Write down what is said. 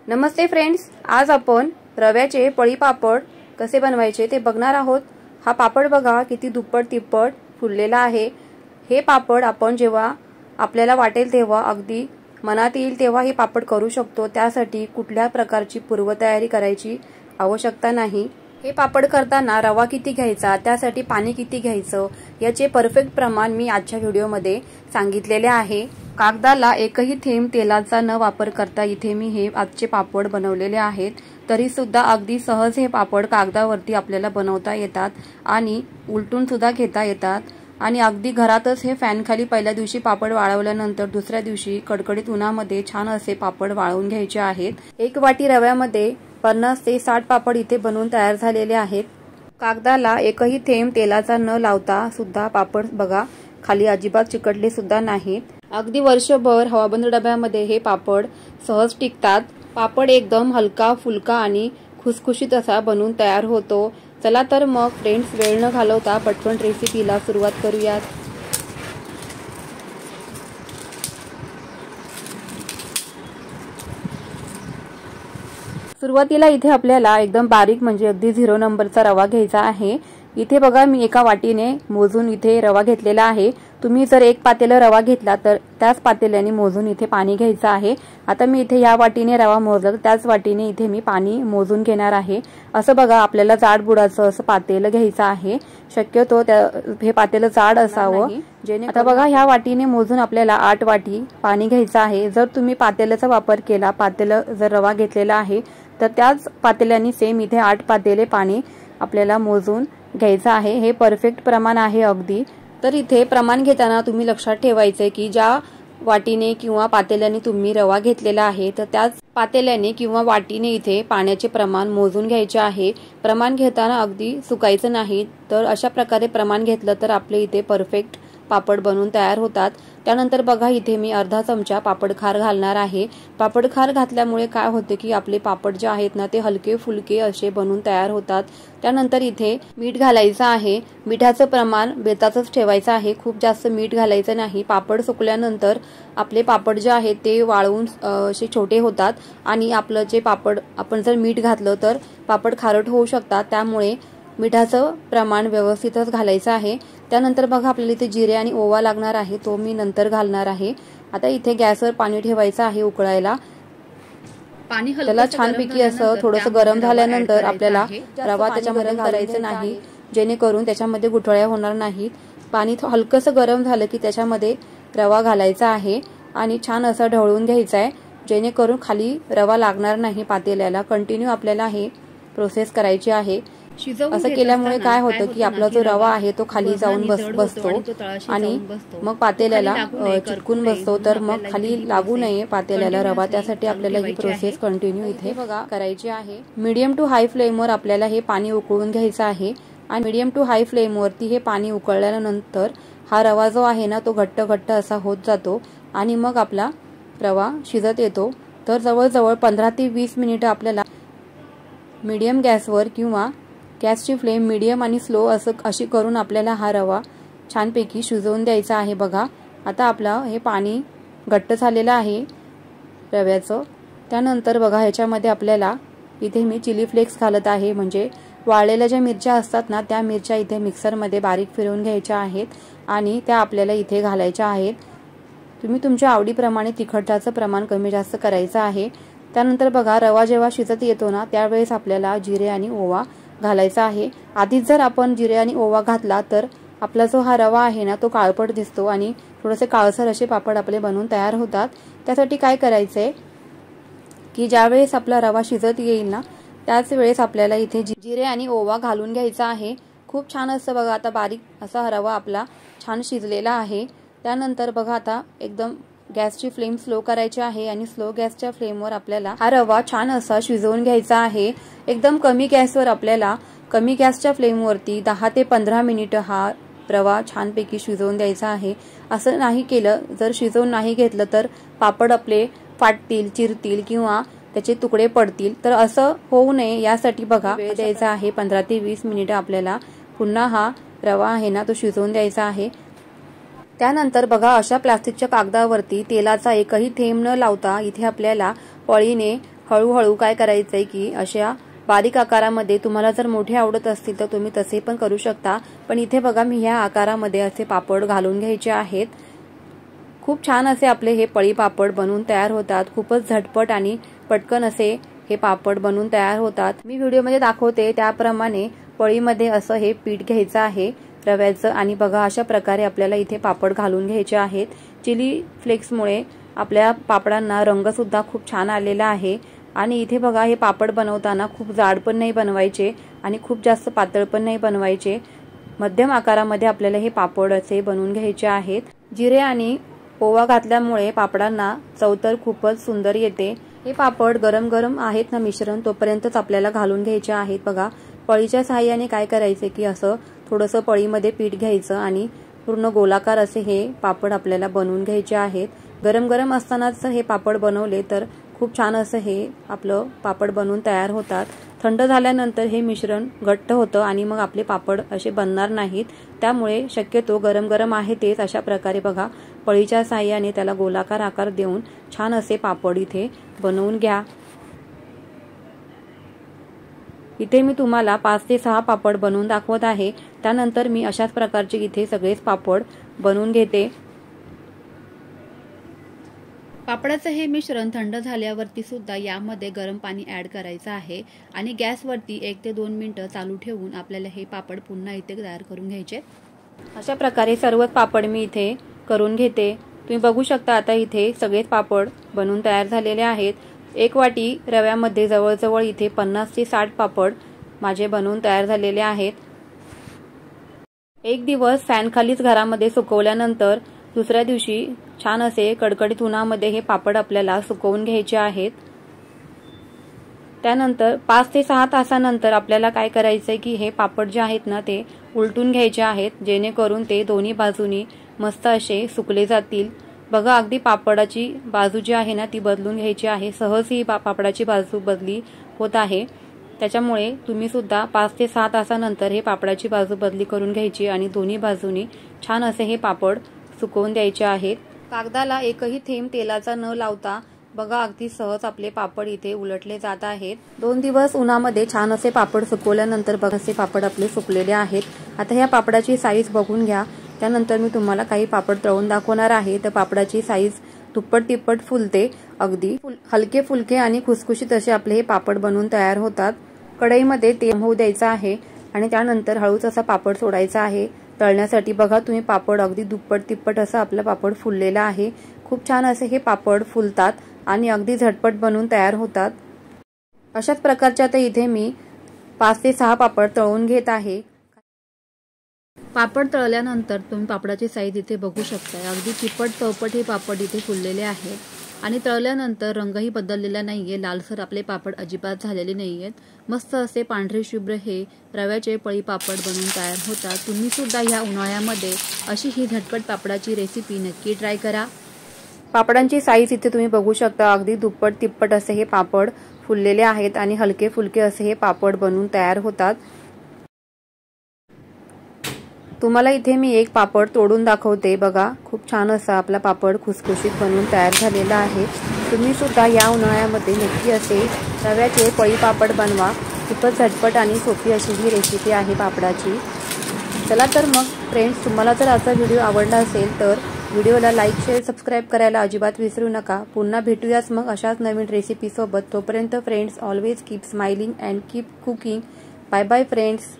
नमस्ते friends, आज आपण रव्याचे पळी पापड कसे बनवायचे ते बघणार आहोत। हा पापड बघा किती दुप्पट तिप्पट फुललेला आहे। हे पापड आपण जेव्हा आपल्याला वाटेल तेव्हा अगदी मनात येईल तेव्हा हे पापड करू शकतो। त्यासाठी कुठल्या प्रकारची पूर्वतयारी करायची आवश्यकता नाही। हे पापड करताना रवा किती घ्यायचा, त्यासाठी पाणी किती घ्यायचं याचे परफेक्ट प्रमाण मी आजच्या व्हिडिओमध्ये सांगितलेले आहे। कागदाला एकही थेंब तेलाचा न वापर करता इथे मी हे आजचे पापड बनवलेले आहेत। तरी सुद्धा अगदी सहज हे पापड कागदावरती आपल्याला बनवता येतात आणि उलटून सुद्धा घेता येतात आणि अगदी घरातच हे फॅन खाली पहिल्या दिवशी पापड वाळवल्यानंतर दुसऱ्या दिवशी कडकडीत उन्हामध्ये छान असे पापड वाळवून घ्यायचे आहेत। एक वाटी रव्यामध्ये 50 ते 60 पापड इथे बनवून तयार झालेले आहेत। कागदाला एकही थेंब तेलाचा न लावता सुद्धा पापड बघा खाली अजिबात चिकटले सुद्धा नाहीत। अगदी वर्षभर हवाबंद डब्यामध्ये हे पापड सहज टिकतात। पापड एकदम हलका फुलका आणि खुसखुशीत असा बनवून तयार होतो। चला तर मग फ्रेंड्स, वेळ न घालवता पटकन रेसिपीला सुरुवात करूयात। सुरुवातीला इथे आपल्याला एकदम बारीक म्हणजे अगदी 0 नंबरचा रवा घ्यायचा आहे। इथे बघा मी एका वाटीने मोजून इथे रवा घेतलेला आहे। तुम्ही जर एक पातेला रवा घेतला तर त्याच पातेल्याने मोजून इथे पाणी घ्यायचं आहे। आता मी इथे या वाटीने रवा मोजला तर त्याच वाटीने इथे मी पाणी मोजून घेणार आहे। असं बघा आपल्याला जाड बुडाचं असं पातेलं घ्यायचं आहे। शक्यतो हे पातेलं जाड असावं। आता बघा ह्या वाटीने मोजून आपल्याला 8 वाटी पाणी घ्यायचं आहे। जर तुम्ही पातेल्याचा वापर केला, पातेलं जर रवा घेतलेला आहे तर त्याच पातेल्याने सेम इथे 8 पातेले पाणी आपल्याला मोजून घ्यायचं आहे। हे परफेक्ट प्रमाण आहे अगदी। तर इथे प्रमाण घेताना तुम्ही लक्षात ठेवायचे की ज्या वाटीने किंवा पातेल्याने तुम्ही रवा घेतलेला आहे तर त्याच पातेल्याने किंवा वाटीने इथे पाण्याचे प्रमाण मोजून घ्यायचे आहे। प्रमाण घेताना अगदी चुकायचं नाही। तर अशा प्रकारे प्रमाण घेतलं तर आपले इथे परफेक्ट पापड बनवून तयार होतात। त्यानंतर बघा इथे मी अर्धा चमचा पापड खार घालणार आहे। पापड खार घातल्यामुळे काय होते की आपले पापड जे आहेत ना ते हलके फुलके असे बनवून तयार होतात। त्यानंतर इथे मीठ घालायचं आहे। मिठाचं प्रमाण बेताचंच ठेवायचं आहे, खूप जास्त मीठ घालायचं नाही। पापड सुकल्यानंतर आपले पापड जे आहेत ते वाळवून असे छोटे होतात आणि आपलं जे पापड आपण जर मीठ घातलं तर पापड खारट होऊ शकतात। त्यामुळे मिठाचं प्रमाण व्यवस्थितच घालायचं आहे। त्यानंतर बघा आपल्याला इथे जिरे आणि ओवा लागणार आहे, तो मी नंतर घालणार आहे। आता इथे गॅसवर पाणी ठेवायचं आहे उकळायला। पाणी त्याला छानपैकी असं थोडंसं गरम झाल्यानंतर आपल्याला रवा त्याच्यामध्ये घालायचं नाही, जेणेकरून त्याच्यामध्ये गुठळ्या होणार नाहीत। पाणी हलकंसं गरम झालं की त्याच्यामध्ये रवा घालायचा आहे आणि छान असं ढवळून घ्यायचं आहे, जेणेकरून खाली रवा लागणार नाही पातेल्याला। कंटिन्यू आपल्याला हे प्रोसेस करायची आहे। असं केल्यामुळे काय होतं की आपला जो रवा आहे तो खाली जाऊन बसतो आणि मग पातेल्याला चिटकून बसतो, तर मग खाली लागू नये पातेल्याला रवा। त्यासाठी आपल्याला ही प्रोसेस कंटिन्यू इथे बघा करायची आहे। मीडियम टू हाय फ्लेमवर आपल्याला हे पाणी उकळून घ्यायचं आहे आणि मीडियम टू हाय फ्लेमवरती हे पाणी उकळल्यानंतर हा रवा जो आहे ना तो घट्ट घट्ट असा होत जातो आणि मग आपला रवा शिजत येतो। तर जवळजवळ 15 ते 20 मिनिटं आपल्याला मीडियम गॅसवर किंवा गॅसची फ्लेम मीडियम आणि स्लो अशी करून आपल्याला हा रवा छानपैकी शिजवून द्यायचा आहे। बघा आता आपलं हे पाणी घट्ट झालेलं आहे रव्याचं। त्यानंतर बघा ह्याच्यामध्ये आपल्याला इथे मी चिली फ्लेक्स घालत आहे, म्हणजे वाळलेल्या ज्या मिरच्या असतात ना त्या मिरच्या इथे मिक्सरमध्ये बारीक फिरवून घ्यायच्या आहेत आणि त्या आपल्याला इथे घालायच्या आहेत। तुम्ही तुमच्या आवडीप्रमाणे तिखटाचं प्रमाण कमी जास्त करायचं आहे। त्यानंतर बघा रवा जेव्हा शिजत येतो ना त्यावेळेस आपल्याला जिरे आणि ओवा घालायचा आहे। आधीच जर आपण जिरे आणि ओवा घातला तर आपला जो हा रवा आहे ना तो काळपट दिसतो आणि थोडेसे काळसर असे पापड आपले बनवून तयार होतात। त्यासाठी काय करायचंय की ज्यावेळेस आपला रवा शिजत येईल ना त्याच वेळेस आपल्याला इथे जिरे आणि ओवा घालून घ्यायचा आहे। खूप छान असं बघा आता बारीक असा हा रवा आपला छान शिजलेला आहे। त्यानंतर बघा आता एकदम गॅसची फ्लेम स्लो करायची आहे आणि स्लो गॅसच्या फ्लेमवर आपल्याला हा रवा छान असा शिजवून घ्यायचा आहे। एकदम कमी गॅसवर आपल्याला कमी गॅसच्या फ्लेमवरती 10 ते 15 मिनिटं हा रवा छानपैकी शिजवून द्यायचा आहे। असं नाही केलं, जर शिजवून नाही घेतलं तर पापड आपले फाटतील, चिरतील किंवा त्याचे तुकडे पडतील। तर असं होऊ नये यासाठी बघा वेळ द्यायचा आहे 15 ते 20 मिनिटं आपल्याला पुन्हा हा रवा आहे ना तो शिजवून द्यायचा आहे। त्यानंतर बघा अशा प्लास्टिकच्या कागदावरती तेलाचा एकही थेंब न लावता इथे आपल्याला पळीने हळूहळू काय करायचंय की अशा बारीक आकारामध्ये तुम्हाला जर मोठे आवडत असतील तर तुम्ही तसे पण करू शकता, पण इथे बघा मी ह्या आकारामध्ये असे पापड घालून घ्यायचे आहेत। खूप छान असे आपले हे पळी पापड बनवून तयार होतात। खूपच झटपट आणि पटकन असे हे पापड बनवून तयार होतात। मी व्हिडिओमध्ये दाखवते त्याप्रमाणे पळीमध्ये असं हे पीठ घ्यायचं आहे रव्याचं आणि बघा अशा प्रकारे आपल्याला इथे पापड घालून घ्यायचे आहेत। चिली फ्लेक्समुळे आपल्या पापडांना रंग सुद्धा खूप छान आलेला आहे। आणि इथे बघा हे पापड बनवताना खूप जाड पण नाही बनवायचे आणि खूप जास्त पातळ पण नाही बनवायचे, मध्यम आकारामध्ये आपल्याला हे पापड असे बनवून घ्यायचे आहेत। जिरे आणि ओवा घातल्यामुळे पापडांना चव तर खूपच सुंदर येते। हे पापड गरम गरम आहेत ना मिश्रण तोपर्यंतच आपल्याला घालून घ्यायचे आहेत। बघा पळीच्या सहाय्याने काय करायचे की असं थोडंसं पळीमध्ये पीठ घ्यायचं आणि पूर्ण गोलाकार असे हे पापड आपल्याला बनवून घ्यायचे आहेत। गरम गरम असतानाच हे पापड बनवले तर खूप छान असं हे आपलं पापड बनवून तयार होतात। थंड झाल्यानंतर हे मिश्रण घट्ट होतं आणि मग आपले पापड असे बनणार नाहीत, त्यामुळे शक्यतो गरम गरम आहे तेच अशा प्रकारे बघा पळीच्या साहाय्याने त्याला गोलाकार आकार देऊन छान असे पापड इथे बनवून घ्या। इथे मी तुम्हाला 5 ते 6 पापड बनवून दाखवत आहे। त्यानंतर मी अशाच प्रकारचे इथे सगळेच पापड बनवून घेते। पापडाचं हे मिश्रण थंड झाल्यावरती सुद्धा यामध्ये गरम पाणी ऍड करायचं आहे आणि गॅसवरती 1 ते 2 मिनिटं चालू ठेवून आपल्याला हे पापड पुन्हा इथे तयार करून घ्यायचे। अशा प्रकारे सर्वच पापड मी इथे करून घेते। तुम्ही बघू शकता आता इथे सगळेच पापड बनवून तयार झालेले आहेत। 1 वाटी रव्यामध्ये जवळजवळ इथे 50 ते 60 पापड माझे बनवून तयार झालेले आहेत। एक दिवस फॅन खालीच घरामध्ये सुकवल्यानंतर दुसऱ्या दिवशी छान असे कडकडीत उन्हामध्ये हे पापड आपल्याला सुकवून घ्यायचे आहेत। त्यानंतर 5 ते 6 तासानंतर आपल्याला काय करायचंय की हे पापड जे आहेत ना ते उलटून घ्यायचे आहेत, जेणेकरून ते दोन्ही बाजूनी मस्त असे सुकले जातील। बघा अगदी पापडाची बाजू जी आहे ना ती बदलून घ्यायची आहे। सहज ही पापडाची बाजू बदली होत आहे, त्याच्यामुळे तुम्ही सुद्धा 5 ते 6 तासानंतर हे पापडाची बाजू बदली करून घ्यायची आणि दोन्ही बाजूनी छान असे हे पापड सुकवून द्यायचे आहेत। कागदाला एकही थेंब तेलाचा न लावता बघा अगदी सहज आपले पापड इथे उलटले जात आहेत। 2 दिवस उन्हामध्ये छान असे पापड सुकवल्यानंतर बघा असे पापड आपले सुकलेले आहेत। आता ह्या पापडाची साईज बघून घ्या, त्यानंतर मी तुम्हाला काही पापड तळून दाखवणार आहे। तर पापडाची साईज दुप्पट तिप्पट फुलते, अगदी हलके फुलके आणि खुसखुशीत असे आपले हे पापड बनवून तयार होतात। कढईमध्ये तेल होऊ द्यायचं आहे आणि त्यानंतर हळूच असा पापड सोडायचा आहे तळण्यासाठी। बघा तुम्ही पापड अगदी दुप्पट तिप्पट असं आपला पापड फुललेला आहे। खूप छान असे हे पापड फुलतात आणि अगदी झटपट बनवून तयार होतात। अशाच प्रकारचे आता इथे मी 5 ते 6 पापड तळून घेत आहे। पापड तळल्यानंतर तुम्ही पापडाची साईज इथे बघू शकता, अगदी चिपट चौपट हे पापड इथे फुललेले आहेत आणि तळल्यानंतर रंगही बदललेला नाहीये, लालसर आपले पापड अजिबात झालेले नाहीयेत। मस्त असे पांढरे शुभ्र हे रव्याचे पळी पापड बनवून तयार होतात। तुम्ही सुद्धा या उन्हाळ्यामध्ये अशी ही झटपट पापडाची रेसिपी नक्की ट्राय करा। पापडांची साईज इथे तुम्ही बघू शकता, अगदी दुप्पट तिप्पट असे हे पापड फुललेले आहेत आणि हलके फुलके असे हे पापड बनवून तयार होतात। तुम्हाला इथे मी एक पापड तोडून दाखवते। बघा खूप छान असा आपला पापड खुसखुशीत बनवून तयार झालेला आहे। तुम्ही सुद्धा या उन्हाळ्यामध्ये नक्की असे रव्याचे पळी पापड बनवा। खूपच झटपट आणि सोपी अशी ही रेसिपी आहे पापडाची। चला तर मग फ्रेंड्स, तुम्हाला जर आजचा व्हिडिओ आवडला असेल तर व्हिडिओला लाईक शेअर सबस्क्राईब करायला अजिबात विसरू नका। पुन्हा भेटूयाच मग अशाच नवीन रेसिपी सोबत। तोपर्यंत friends always keep smiling and keep cooking. Bye bye friends.